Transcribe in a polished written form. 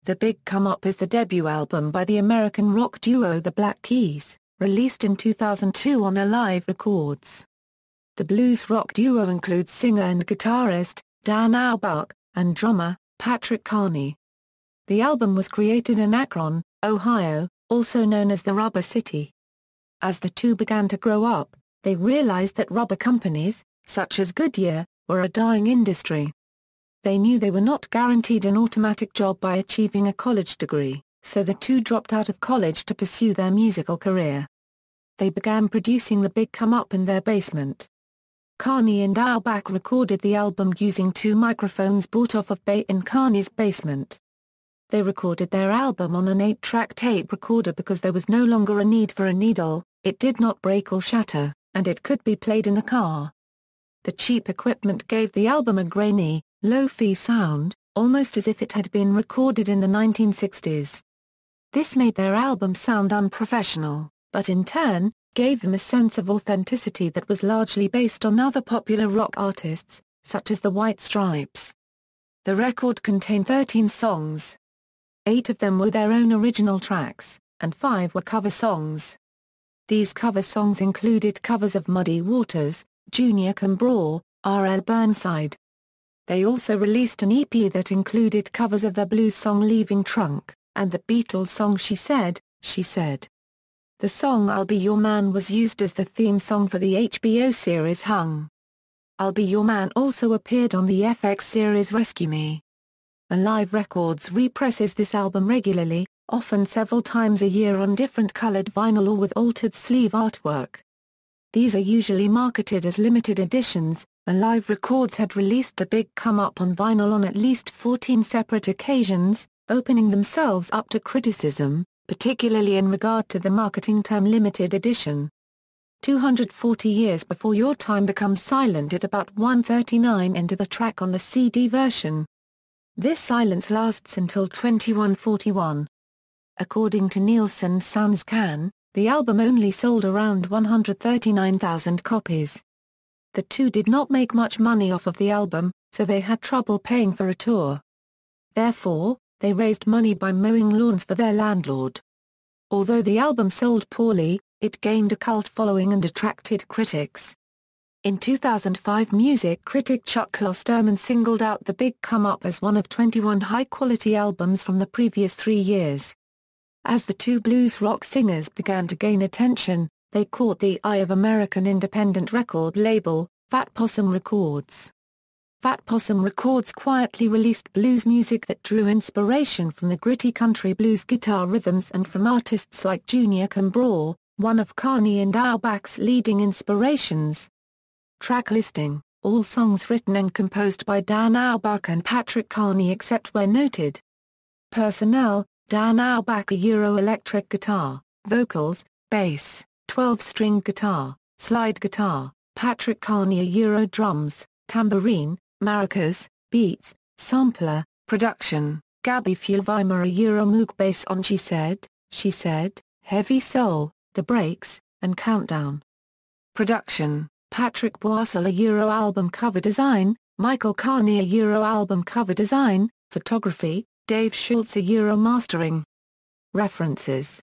The Big Come Up is the debut album by the American rock duo The Black Keys, released in 2002 on Alive Records. The blues rock duo includes singer and guitarist, Dan Auerbach, and drummer, Patrick Carney. The album was created in Akron, Ohio, also known as the Rubber City. As the two began to grow up, they realized that rubber companies, such as Goodyear, were a dying industry. They knew they were not guaranteed an automatic job by achieving a college degree, so the two dropped out of college to pursue their musical career. They began producing The Big Come Up in their basement. Carney and Auerbach recorded the album using 2 microphones bought off of bay in Carney's basement. They recorded their album on an 8-track tape recorder because there was no longer a need for a needle, it did not break or shatter, and it could be played in the car. The cheap equipment gave the album a grainy, lo-fi sound, almost as if it had been recorded in the 1960s. This made their album sound unprofessional, but in turn, gave them a sense of authenticity that was largely based on other popular rock artists, such as the White Stripes. The record contained 13 songs. 8 of them were their own original tracks, and 5 were cover songs. These cover songs included covers of Muddy Waters, Junior Kimbrough, R.L. Burnside. They also released an EP that included covers of their blues song Leaving Trunk, and the Beatles song She Said, She Said. The song I'll Be Your Man was used as the theme song for the HBO series Hung. I'll Be Your Man also appeared on the FX series Rescue Me. Alive Records represses this album regularly, often several times a year on different colored vinyl or with altered sleeve artwork. These are usually marketed as limited editions. Alive Records had released The Big Come Up on vinyl on at least 14 separate occasions, opening themselves up to criticism, particularly in regard to the marketing term limited edition. 240 Years Before Your Time becomes silent at about 1:39 into the track on the CD version. This silence lasts until 21:41. According to Nielsen SoundScan, the album only sold around 139,000 copies. The two did not make much money off of the album, so they had trouble paying for a tour. Therefore, they raised money by mowing lawns for their landlord. Although the album sold poorly, it gained a cult following and attracted critics. In 2005, music critic Chuck Klosterman singled out The Big Come Up as one of 21 high-quality albums from the previous 3 years. As the two blues rock singers began to gain attention, they caught the eye of American independent record label, Fat Possum Records. Fat Possum Records quietly released blues music that drew inspiration from the gritty country blues guitar rhythms and from artists like Junior Kimbrough, one of Carney and Auerbach's leading inspirations. Track listing: all songs written and composed by Dan Auerbach and Patrick Carney except where noted. Personnel: Dan Auerbach electric guitar, vocals, bass, 12-string guitar, slide guitar, Patrick Carney drums, tambourine, maracas, beats, sampler, production, Gabby Fulvimer moog bass on She Said, Heavy Soul, The Breaks, and Countdown. Production: Patrick Boissel album cover design, Michael Carney album cover design, photography, Dave Schultz mastering. References